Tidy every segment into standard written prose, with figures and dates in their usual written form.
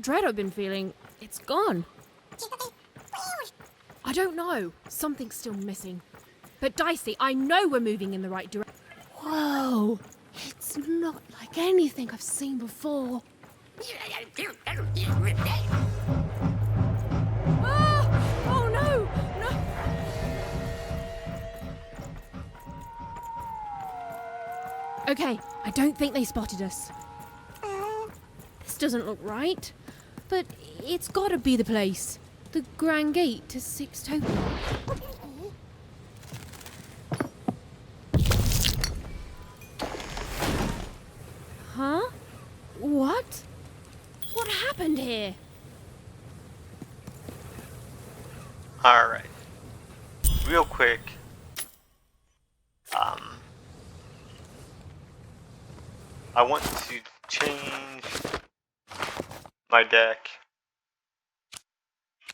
dread I've been feeling, it's gone. I don't know. Something's still missing. But Dicey, I know we're moving in the right direction. Whoa! It's not like anything I've seen before. Ah! Oh no! No! Okay, I don't think they spotted us. This doesn't look right. But it's gotta be the place. The Grand Gate to Sixtopia. Huh? What? What happened here? Alright. Real quick. I want to change my deck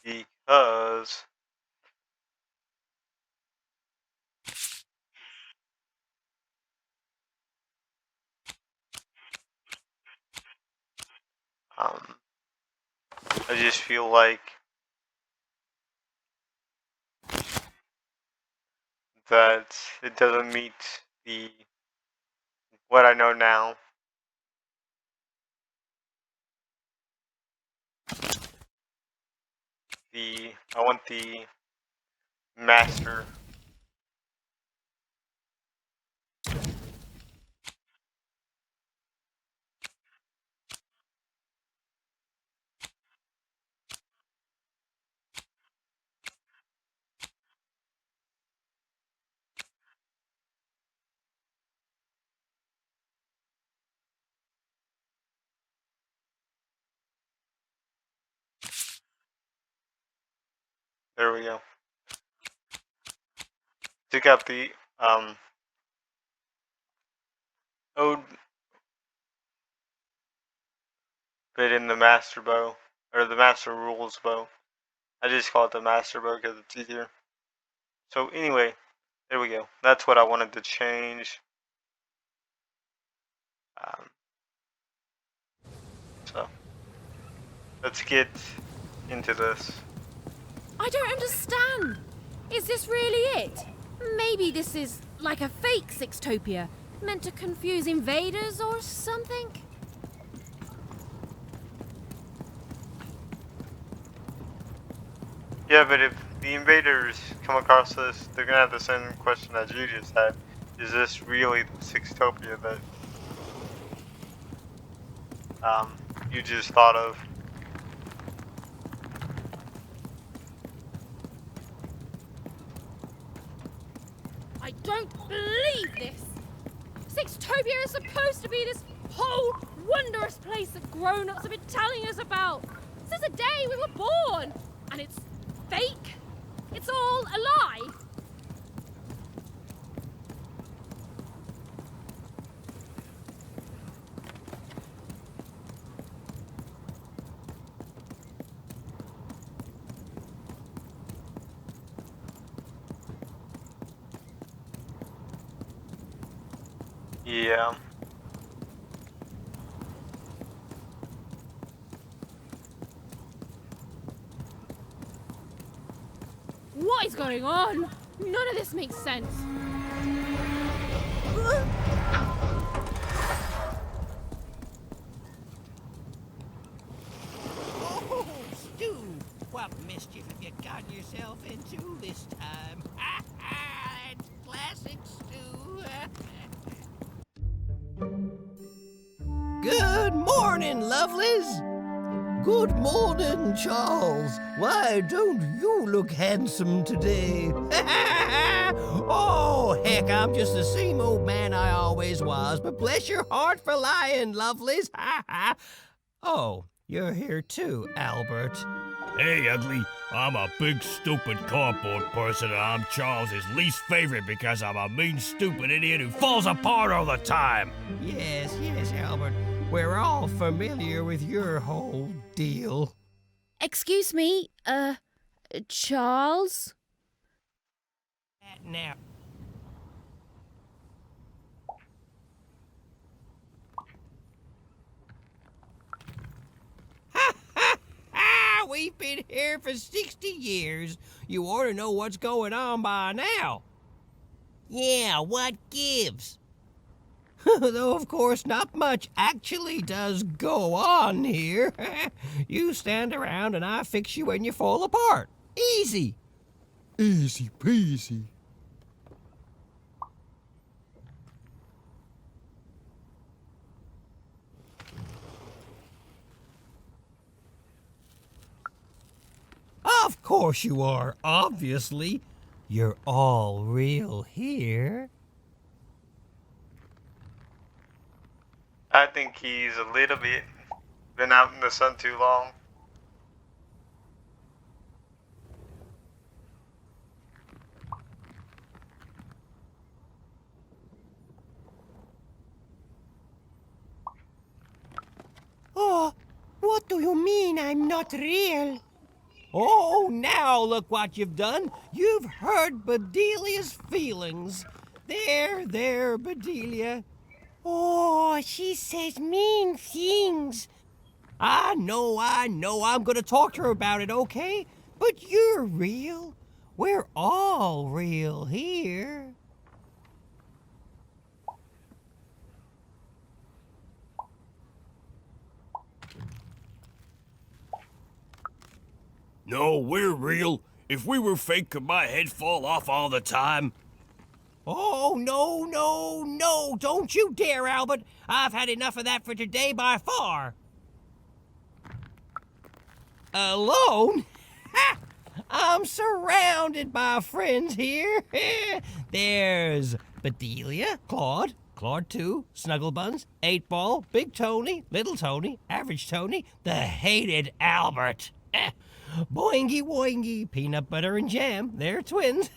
because I just feel like that it doesn't meet what I know now. I want the master. There we go. Took out the ode bit in the master bow, or the master rules bow. I just call it the master bow because it's easier. So anyway, there we go. That's what I wanted to change. So let's get into this. I don't understand. Is this really it? Maybe this is like a fake Sixtopia, meant to confuse invaders or something? Yeah, but if the invaders come across this, they're gonna have the same question as you just had. Is this really the Sixtopia that you just thought of? I don't believe this! Sixtopia is supposed to be this whole wondrous place that grown-ups have been telling us about since the day we were born! And it's fake? It's all a lie? Yeah. What is going on? None of this makes sense. Oh, Stu! What mischief have you gotten yourself into this time? It's classic Stu. Good morning, lovelies! Good morning, Charles. Why, don't you look handsome today? Oh, heck, I'm just the same old man I always was, but bless your heart for lying, lovelies. Oh, you're here too, Albert. Hey, ugly. I'm a big, stupid cardboard person, and I'm Charles's least favorite because I'm a mean, stupid idiot who falls apart all the time. Yes, Albert. We're all familiar with your whole deal. Excuse me, Charles? Now. We've been here for 60 years. You ought to know what's going on by now. Yeah, what gives? Though, of course, not much actually does go on here. You stand around and I fix you when you fall apart. Easy. Easy peasy. Of course you are, obviously. You're all real here. I think he's a little bit been out in the sun too long. Oh, what do you mean I'm not real? Oh, now look what you've done. You've hurt Bedelia's feelings. There, Bedelia. Oh, she says mean things. I know. I'm gonna talk to her about it, okay? But you're real. We're all real here. No, we're real. If we were fake, could my head fall off all the time? Oh, no, don't you dare, Albert. I've had enough of that for today by far. Alone? Ha! I'm surrounded by friends here. There's Bedelia, Claude 2, Snugglebuns, 8-Ball, Big Tony, Little Tony, Average Tony, the hated Albert. Boingy Woingy, Peanut Butter and Jam, they're twins.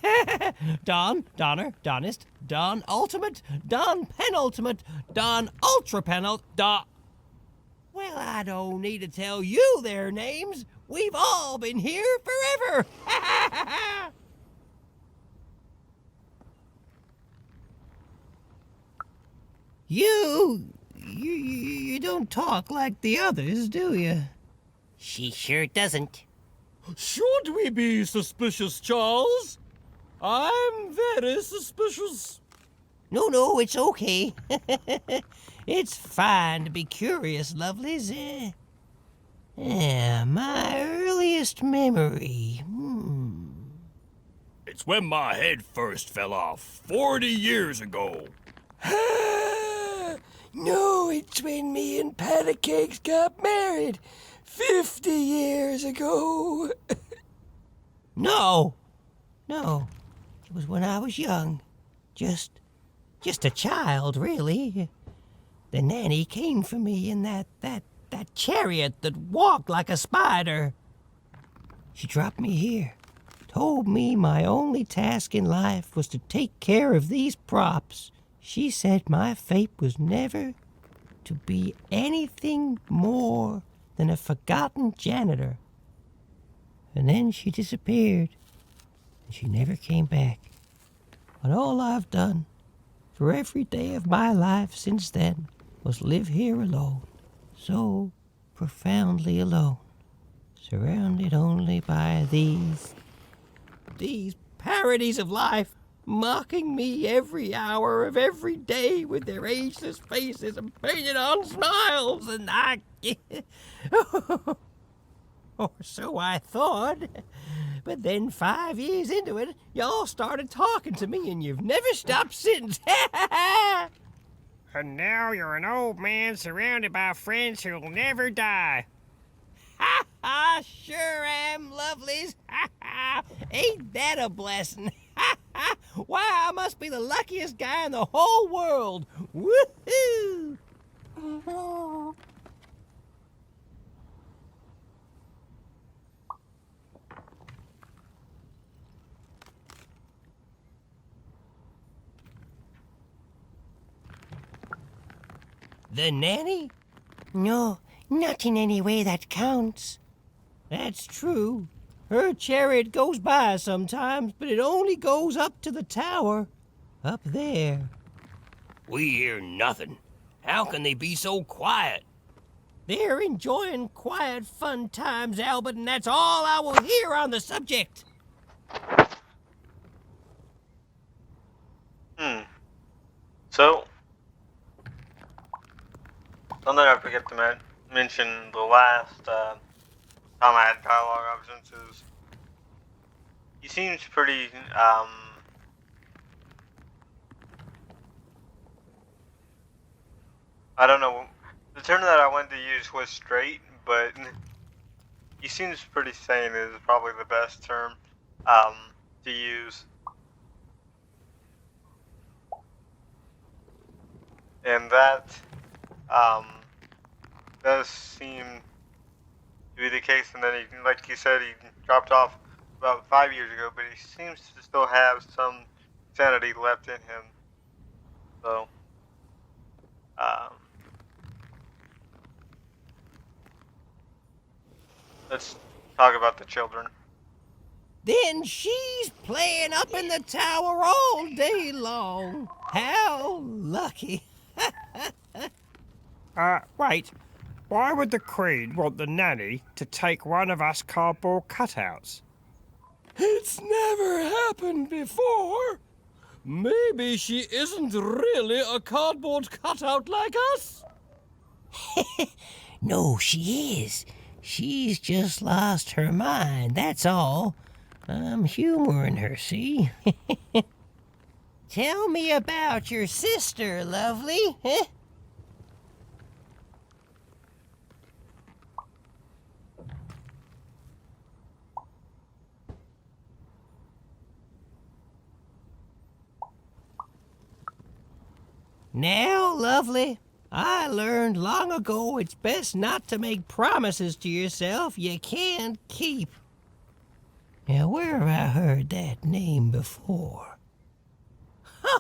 Don, Donner, Donist, Don Ultimate, Don Penultimate, Don Ultra Penult, Don... Well, I don't need to tell you their names. We've all been here forever. You don't talk like the others, do you? She sure doesn't. Should we be suspicious, Charles? I'm very suspicious. No, it's okay. It's fine to be curious, lovelies. My earliest memory. It's when my head first fell off 40 years ago. No, it's when me and Patty Cakes got married 50 years ago. No. It was when I was young. Just a child, really. The nanny came for me in that chariot that walked like a spider. She dropped me here, told me my only task in life was to take care of these props. She said my fate was never to be anything more than a forgotten janitor. And then she disappeared, and she never came back. But all I've done for every day of my life since then was live here alone, so profoundly alone, surrounded only by these parodies of life, mocking me every hour of every day with their ageless faces and painted on smiles, and I... Or so I thought. But then 5 years into it, y'all started talking to me, and you've never stopped since. And now you're an old man surrounded by friends who'll never die. Ha ha! Sure am, lovelies. Ha ha! Ain't that a blessing? Ha ha! Why, I must be the luckiest guy in the whole world. Woohoo! The nanny? No, not in any way that counts. That's true. Her chariot goes by sometimes, but it only goes up to the tower. Up there. We hear nothing. How can they be so quiet? They're enjoying quiet, fun times, Albert, and that's all I will hear on the subject. So, something I forget to mention the last time I had dialogue options is he seems pretty, I don't know, the term that I wanted to use was straight, but he seems pretty sane is probably the best term, to use. And that, does seem to be the case, and then he, like you said, he dropped off about 5 years ago, but he seems to still have some sanity left in him. So, let's talk about the children. Then she's playing up in the tower all day long. How lucky. Wait. Why would the Queen want the nanny to take one of us cardboard cutouts? It's never happened before. Maybe she isn't really a cardboard cutout like us. No, she is. She's just lost her mind, that's all. I'm humoring her, see? Tell me about your sister, lovely. Huh? Now, lovely, I learned long ago it's best not to make promises to yourself you can't keep. Now, where have I heard that name before?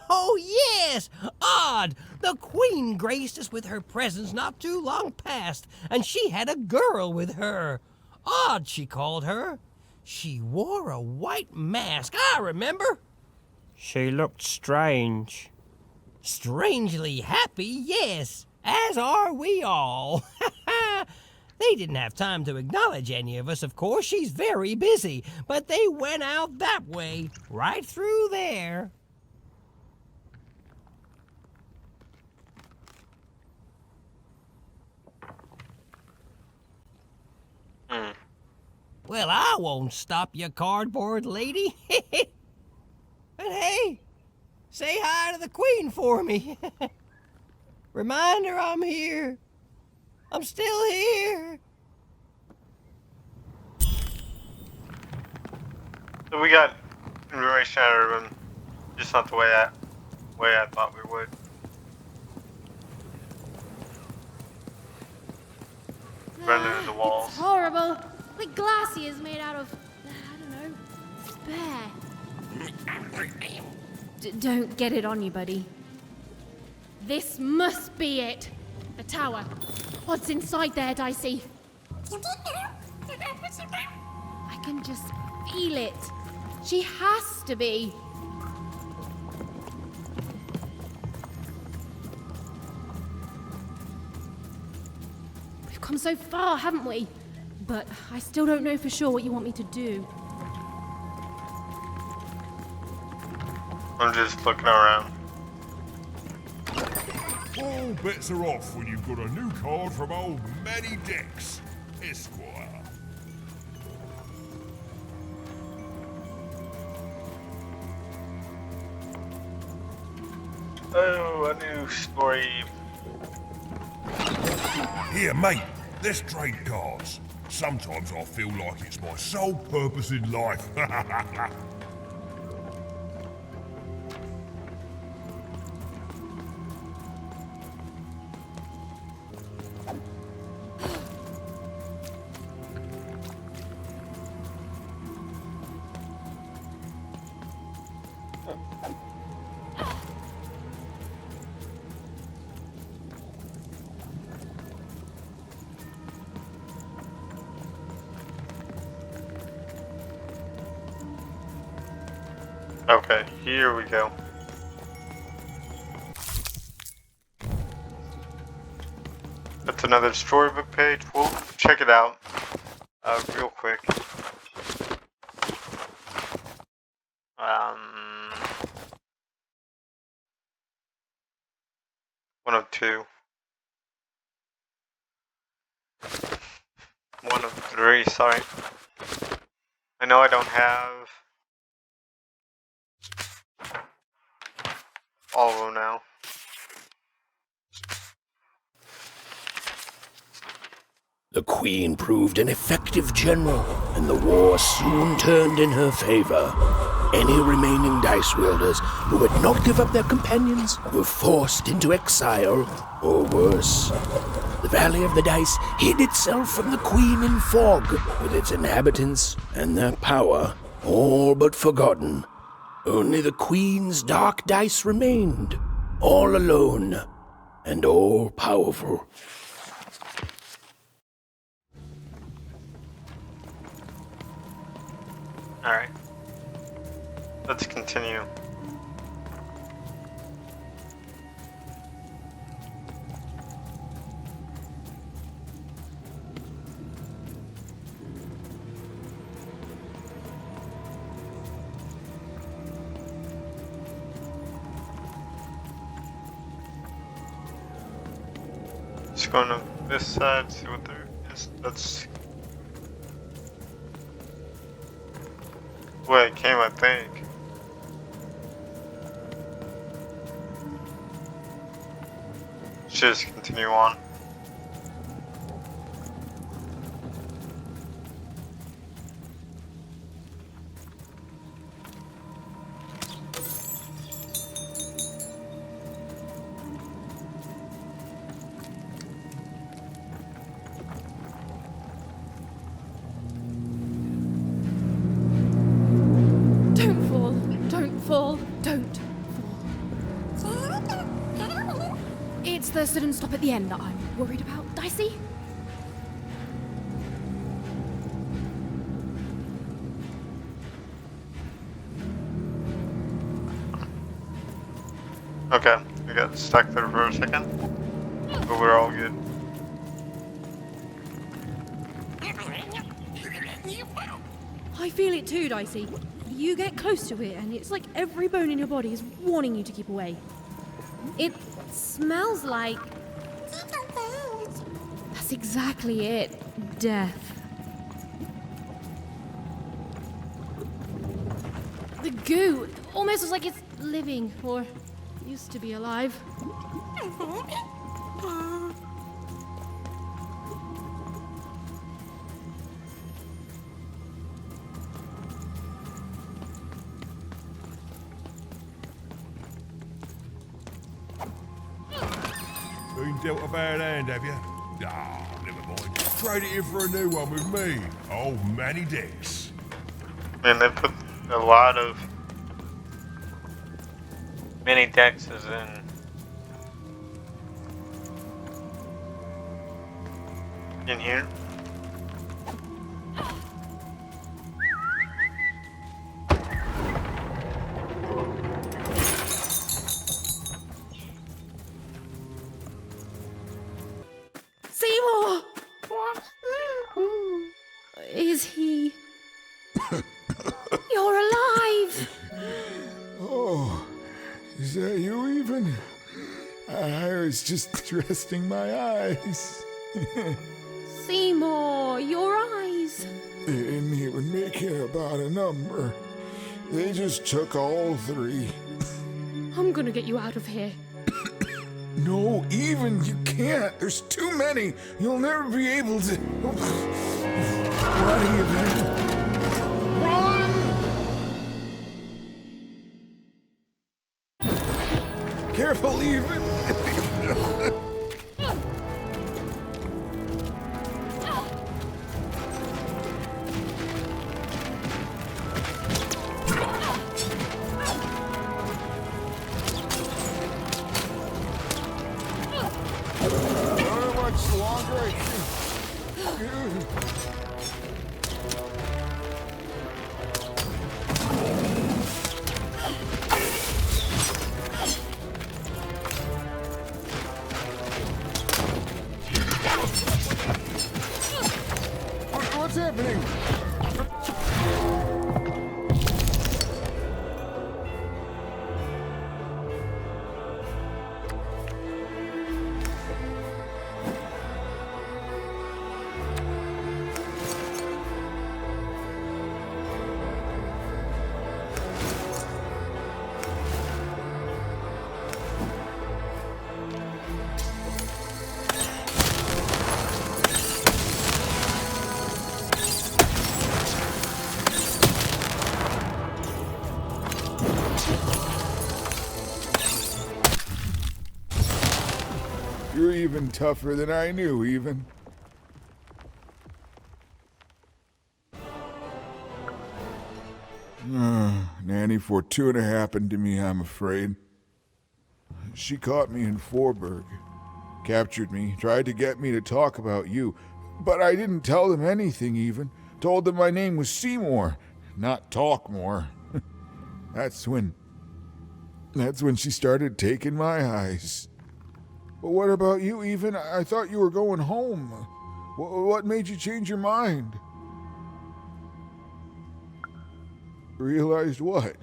Oh, yes! Odd! The Queen graced us with her presence not too long past, and she had a girl with her. Odd, she called her. She wore a white mask, I remember. She looked strange. Strangely happy, yes, as are we all. They didn't have time to acknowledge any of us, of course. She's very busy, but they went out that way, right through there. Well, I won't stop you, cardboard lady. But hey, say hi to the Queen for me. Remind her I'm here. I'm still here. So we got information out of him, just not the way I thought we would. Run into the walls. It's horrible. Like glassy is made out of, I don't know, spare. Don't get it on you, buddy. This must be it. The tower. What's inside there, Dicey? I can just feel it. She has to be. We've come so far, haven't we? But I still don't know for sure what you want me to do. I'm just looking around. All bets are off when you've got a new card from old Manny Dex, Esquire. Oh, a new story. Here, mate, let's trade cards. Sometimes I feel like it's my sole purpose in life. Okay, here we go. That's another storybook page. We'll check it out real quick. One of two. One of three, sorry. I know I don't have all of them now. The Queen proved an effective general, and the war soon turned in her favor. Any remaining dice wielders who would not give up their companions were forced into exile, or worse. The Valley of the Dice hid itself from the Queen in fog, with its inhabitants and their power all but forgotten. Only the Queen's dark dice remained, all alone and all powerful. Alright. Let's continue. Just going to this side, see what there is. That's where it came, I think. Just continue on. Don't fall, don't fall, don't fall. It's the sudden stop at the end that I'm worried about, Dicey. Okay, we got stuck there for a second, but we're all good. I feel it too, Dicey. You get close to it, and it's like every bone in your body is warning you to keep away. It smells like... That's exactly it. Death. The goo almost looks like it's living, or used to be alive. Been dealt a bad hand, have you? Ah, never mind. Trade it in for a new one with me, old Manny Dix. And they put a lot of mini dexes in here. Seemore! Is he... You're alive! Oh, is that you even? I was just resting my eyes. Seemore, your eyes. They didn't even make it about a number. They just took all three. I'm gonna get you out of here. No, even you can't. There's too many. You'll never be able to. Run, even. Run! Careful, even. How much longer I can... You're even tougher than I knew, even. Nanny Fortuna happened to me, I'm afraid. She caught me in Forberg, captured me, tried to get me to talk about you, but I didn't tell them anything even. Told them my name was Seemore, not Talkmore. That's when she started taking my eyes. But what about you, even? I thought you were going home. What made you change your mind? Realized what?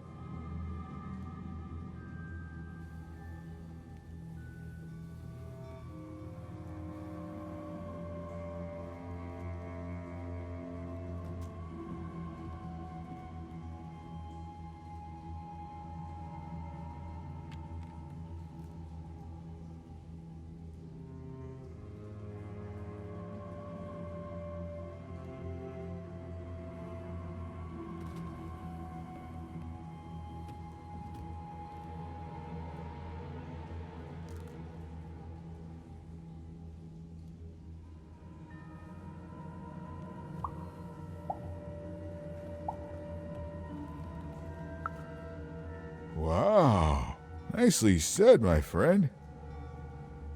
Wow. Nicely said, my friend.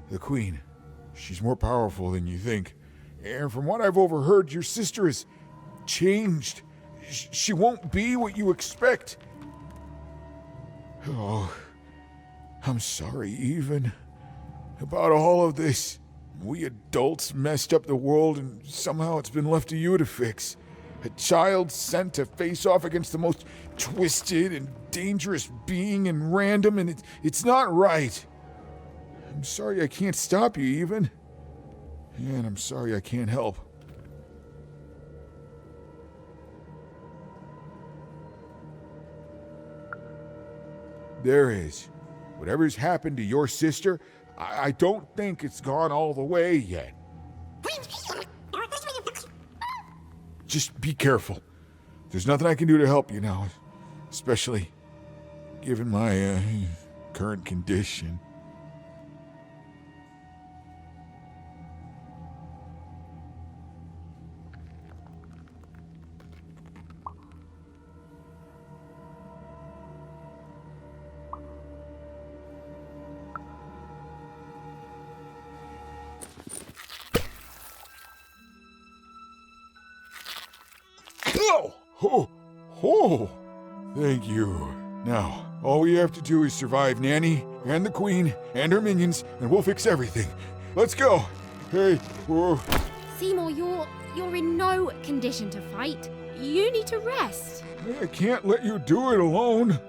The Queen. She's more powerful than you think. And from what I've overheard, your sister has changed. She won't be what you expect. Oh, I'm sorry, even. About all of this. We adults messed up the world, and somehow it's been left to you to fix. A child sent to face off against the most twisted and dangerous being in random, and it's not right. I'm sorry I can't stop you, even. And I'm sorry I can't help. There is. Whatever's happened to your sister, I don't think it's gone all the way yet. Just be careful. There's nothing I can do to help you now, especially given my current condition. Oh, thank you. Now, all we have to do is survive Nanny and the Queen and her minions, and we'll fix everything. Let's go. Hey, whoa. Seemore, you're in no condition to fight. You need to rest. I can't let you do it alone.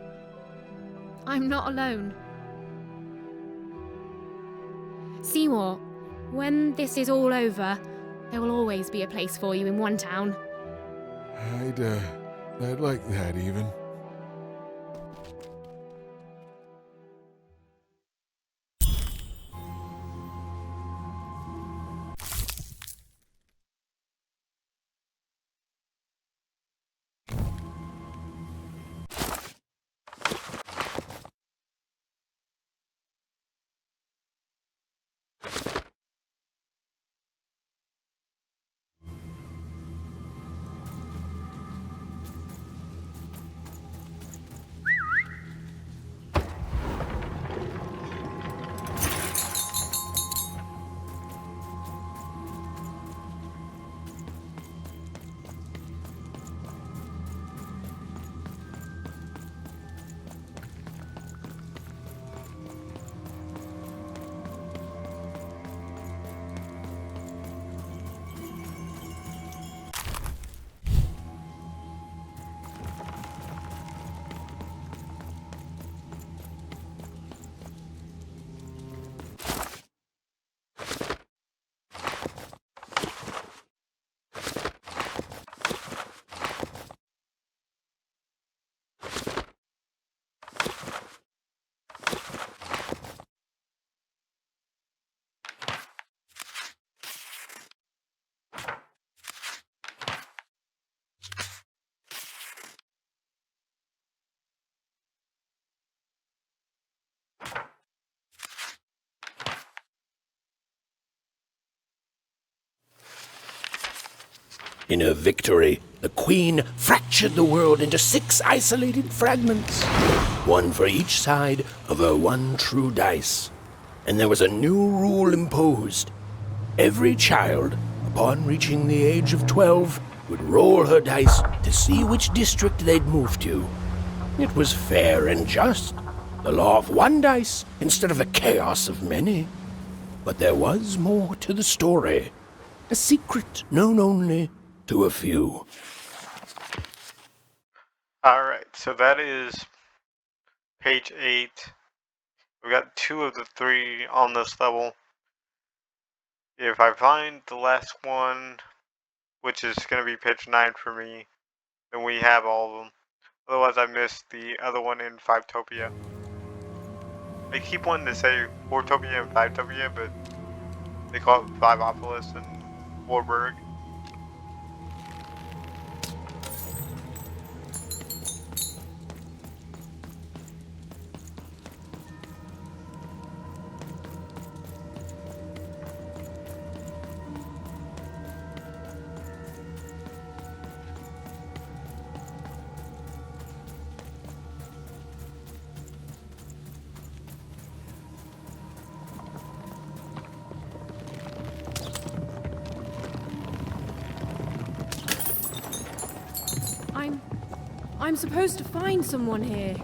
I'm not alone. Seemore, when this is all over, there will always be a place for you in one town. I'd like that, even. In her victory, the Queen fractured the world into 6 isolated fragments, one for each side of her one true dice. And there was a new rule imposed. Every child, upon reaching the age of 12, would roll her dice to see which district they'd move to. It was fair and just, the law of one dice instead of the chaos of many. But there was more to the story, a secret known only to a few. Alright, so that is page 8. We got 2 of the 3 on this level. If I find the last one, which is going to be page 9 for me, then we have all of them. Otherwise, I missed the other one in 5topia. They keep wanting to say 4topia and 5topia, but they call it 5opolis and Warburg. I'm supposed to find someone here.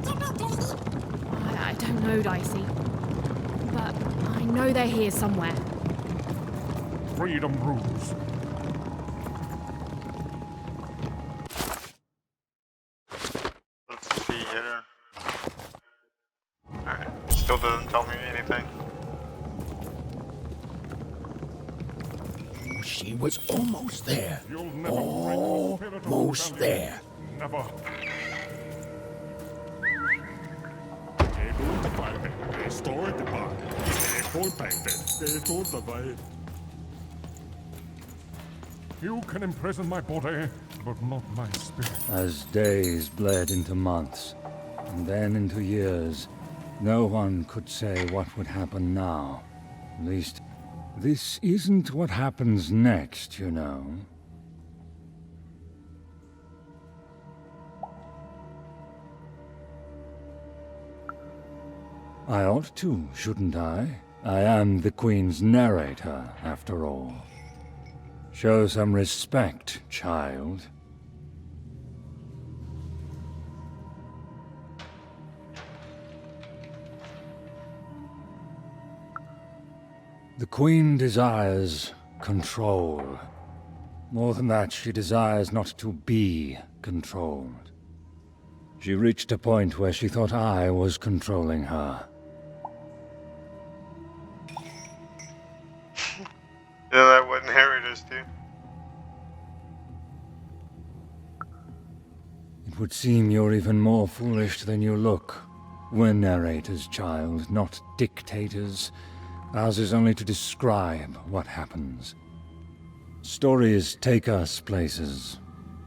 I don't know, Dicey. But I know they're here somewhere. Freedom rules. Let's see here. Alright, still doesn't tell me anything. She was almost there. You'll never break the spirit of Almost rebellion. there. Never. You can imprison my body, but not my spirit. As days bled into months, and then into years, no one could say what would happen now. At least, this isn't what happens next, you know. I ought to, shouldn't I? I am the Queen's narrator, after all. Show some respect, child. The Queen desires control. More than that, she desires not to be controlled. She reached a point where she thought I was controlling her. Yeah, that what narrators do. It would seem you're even more foolish than you look. We're narrators, child, not dictators. Ours is only to describe what happens. Stories take us places.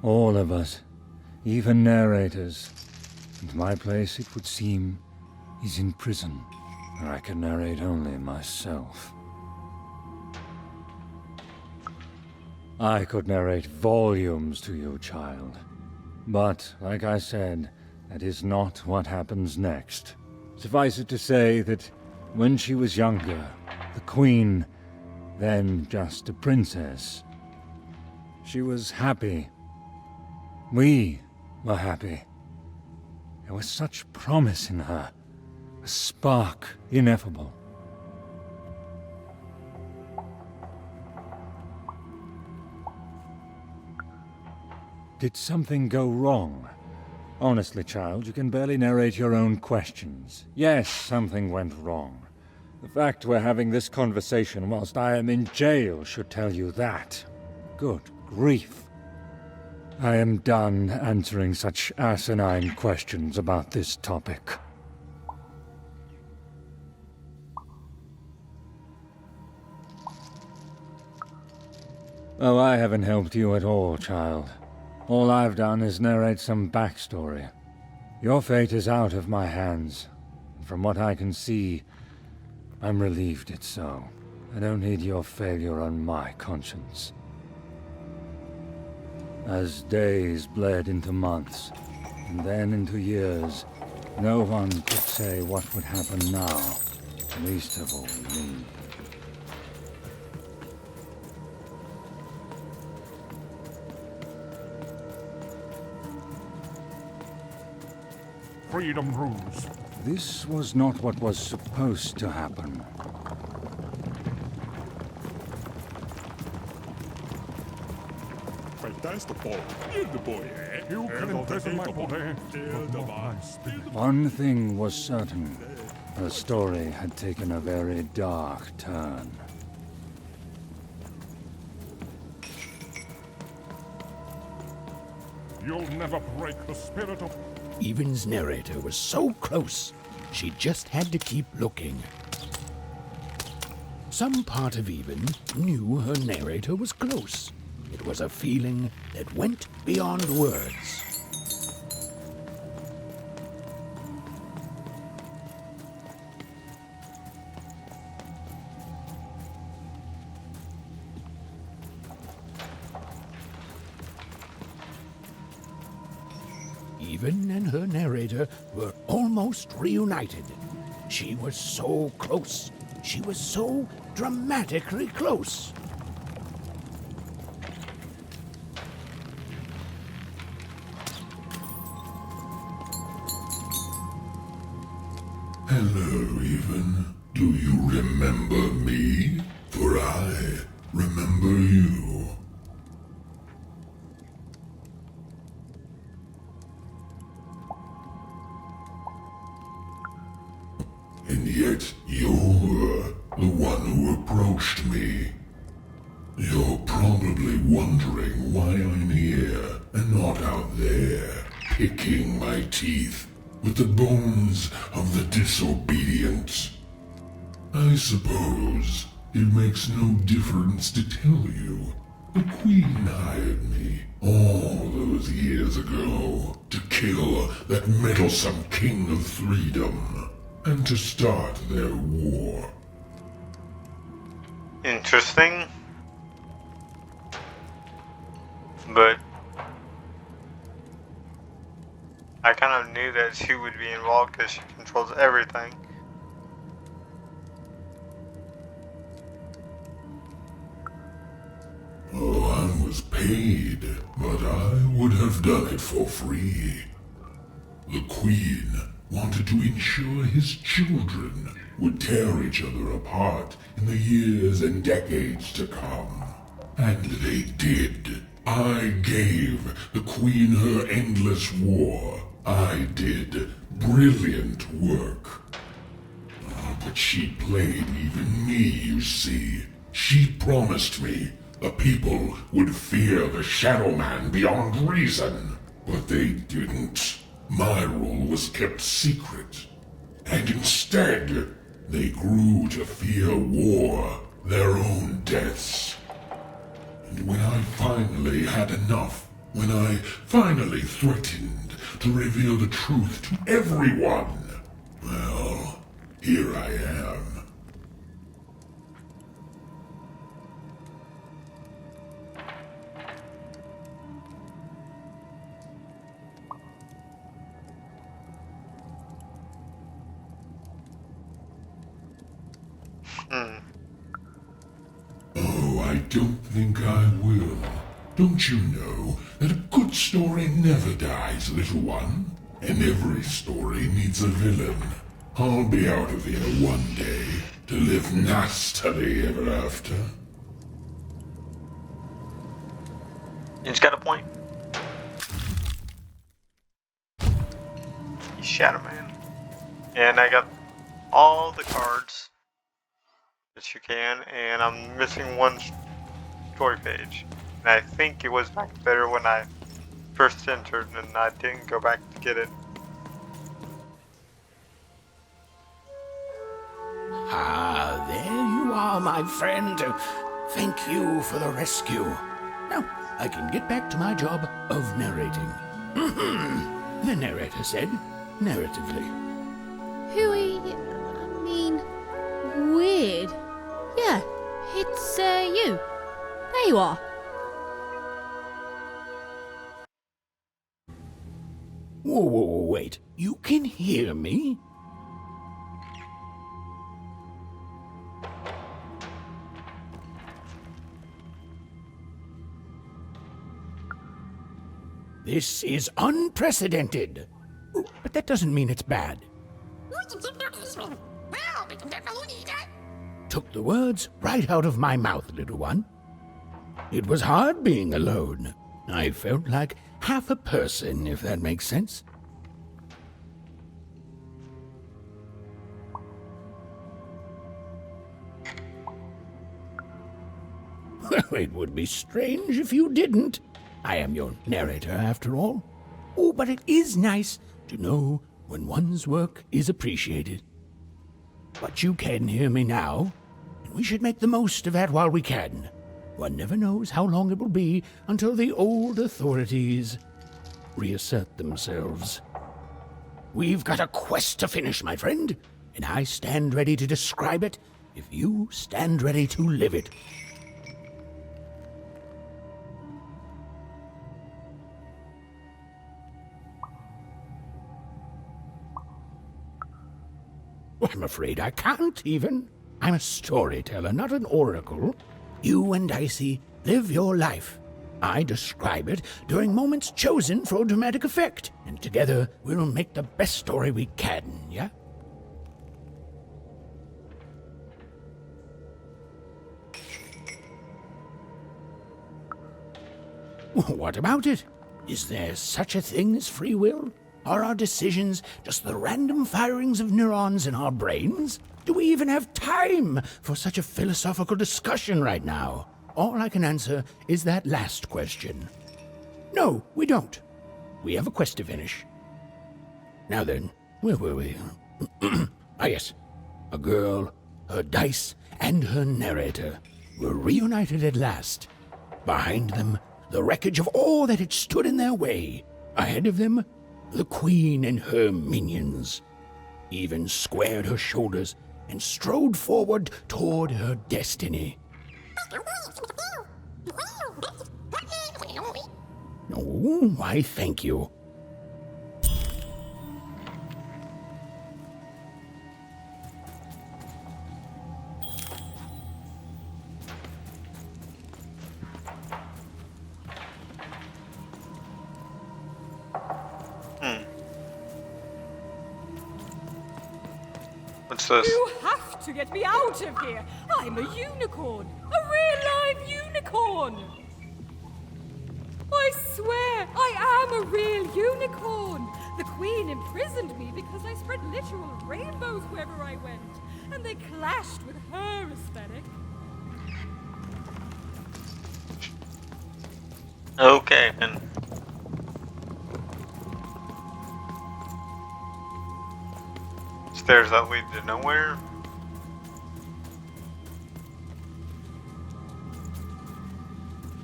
All of us. Even narrators. And my place, it would seem, is in prison, where I can narrate only myself. I could narrate volumes to you, child. But, like I said, that is not what happens next. Suffice it to say that when she was younger, the Queen, then just a princess, she was happy. We were happy. There was such promise in her, a spark ineffable. Did something go wrong? Honestly, child, you can barely narrate your own questions. Yes, something went wrong. The fact we're having this conversation whilst I am in jail should tell you that. Good grief. I am done answering such asinine questions about this topic. Oh, I haven't helped you at all, child. All I've done is narrate some backstory. Your fate is out of my hands. And from what I can see, I'm relieved it's so. I don't need your failure on my conscience. As days bled into months, and then into years, no one could say what would happen now, least of all me. Freedom rules. This was not what was supposed to happen. That's the boy. Give the boy You can imprison my body. One thing was certain. The story had taken a very dark turn. You'll never break the spirit of... Even's narrator was so close, she just had to keep looking. Some part of Even knew her narrator was close. It was a feeling that went beyond words. Even and her narrator were almost reunited. She was so close. She was so dramatically close. Hello, Even. Do you remember me? For I remember you. And yet you're the one who approached me. You're probably wondering why I'm here and not out there, picking my teeth with the bones of the disobedient. I suppose it makes no difference to tell you. The Queen hired me all those years ago to kill that meddlesome King of Freedom and to start their war. Interesting. But I kind of knew that she would be involved because she controls everything. Oh, I was paid, but I would have done it for free. The Queen wanted to ensure his children would tear each other apart in the years and decades to come. And they did. I gave the Queen her endless war. I did brilliant work. But she played even me, you see. She promised me the people would fear the Shadow Man beyond reason. But they didn't. My rule was kept secret. And instead, they grew to fear war, their own deaths. And when I finally had enough, when I finally threatened to reveal the truth to everyone, well, here I am. Oh, I don't think I will. Don't you know that a good story never dies, little one? And every story needs a villain. I'll be out of here one day to live nastily ever after. He's got a point. He's Shadow Man. And I got all the cards that you can, and I'm missing one story page. And I think it was back better when I first entered, and I didn't go back to get it. Ah, there you are, my friend. Thank you for the rescue. Now, I can get back to my job of narrating. The narrator said, narratively. Weird. Yeah, it's you. There you are. Whoa, wait. You can hear me? This is unprecedented. But that doesn't mean it's bad. Took the words right out of my mouth, little one. It was hard being alone. I felt like half a person, if that makes sense. Well, it would be strange if you didn't. I am your narrator, after all. Oh, but it is nice to know when one's work is appreciated. But you can hear me now, and we should make the most of that while we can. One never knows how long it will be until the old authorities reassert themselves. We've got a quest to finish, my friend, and I stand ready to describe it if you stand ready to live it. Well, I'm afraid I can't even. I'm a storyteller, not an oracle. You and Dicey live your life. I describe it during moments chosen for dramatic effect, and together we'll make the best story we can, yeah? What about it? Is there such a thing as free will? Are our decisions just the random firings of neurons in our brains? Do we even have time for such a philosophical discussion right now? All I can answer is that last question. No, we don't. We have a quest to finish. Now then, where were we? Yes. A girl, her dice, and her narrator were reunited at last. Behind them, the wreckage of all that had stood in their way. Ahead of them, the queen and her minions. Even squared her shoulders and strode forward toward her destiny. Oh, why, thank you. What's this? You have to get me out of here. I'm a unicorn. A real live unicorn. I swear, I am a real unicorn. The queen imprisoned me because I spread literal rainbows wherever I went, and they clashed with her aesthetic. Okay, then. Stairs that lead to nowhere.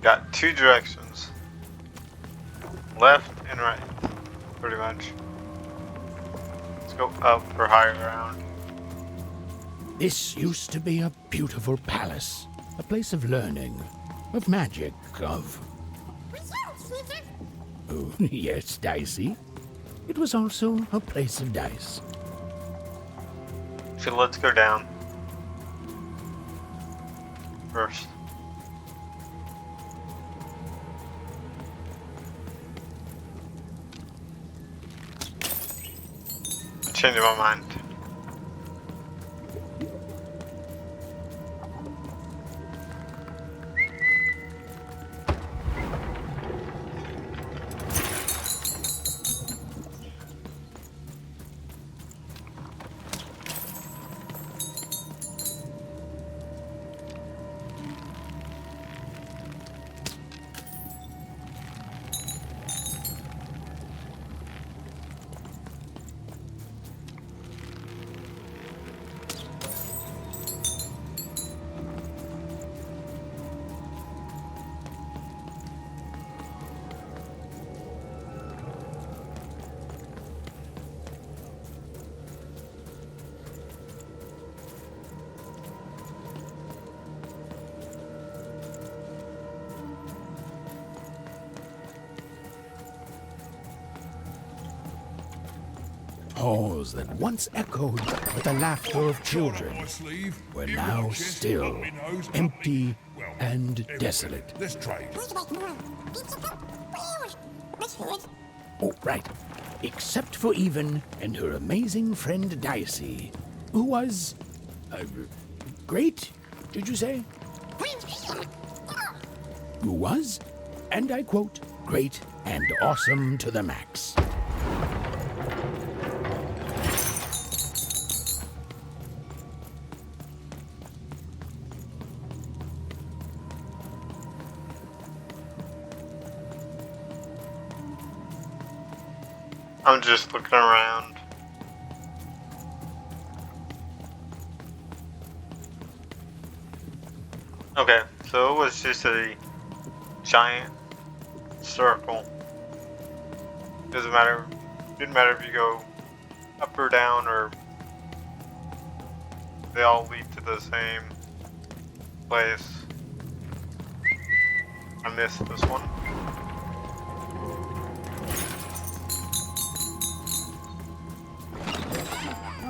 Got two directions. Left and right. Pretty much. Let's go up or higher ground. This used to be a beautiful palace. A place of learning. Of magic. Of... Oh, yes, Dicey. It was also a place of dice. So let's go down. First. Changing my mind. halls that once echoed with the laughter of children My sleeve. were You now watch this, still up my nose, empty well, and everything. desolate. Let's trade. Oh, right. Except for Even and her amazing friend Dicey, who was... great, did you say? Who was, and I quote, great and awesome to the max. I'm just looking around. Okay, so it was just a giant circle. Didn't matter if you go up or down, or they all lead to the same place. I missed this one.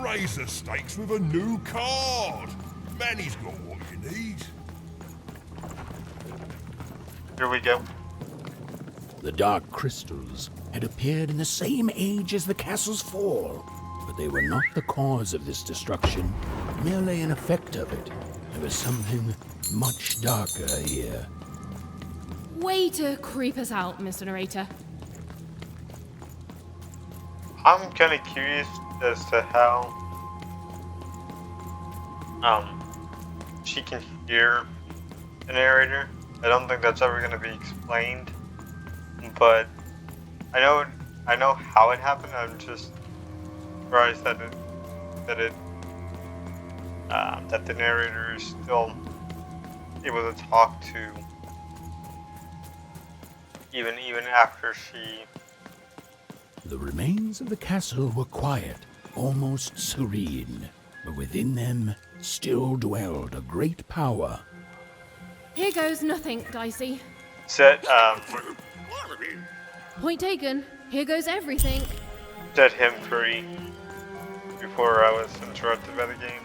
Raise the stakes with a new card. Manny's got what you need. Here we go. The dark crystals had appeared in the same age as the castle's fall, but they were not the cause of this destruction, merely an effect of it. There was something much darker here. Way to creep us out, Mr. Narrator. I'm kind of curious as to how she can hear the narrator. I don't think that's ever going to be explained, but I know how it happened. I'm just surprised that the narrator is still able to talk to even after she. The remains of the castle were quiet, almost serene, but within them still dwelled a great power. Here goes nothing, Dicey. Set Point taken. Here goes everything. set him free before I was interrupted by the game.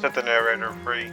Set the narrator free.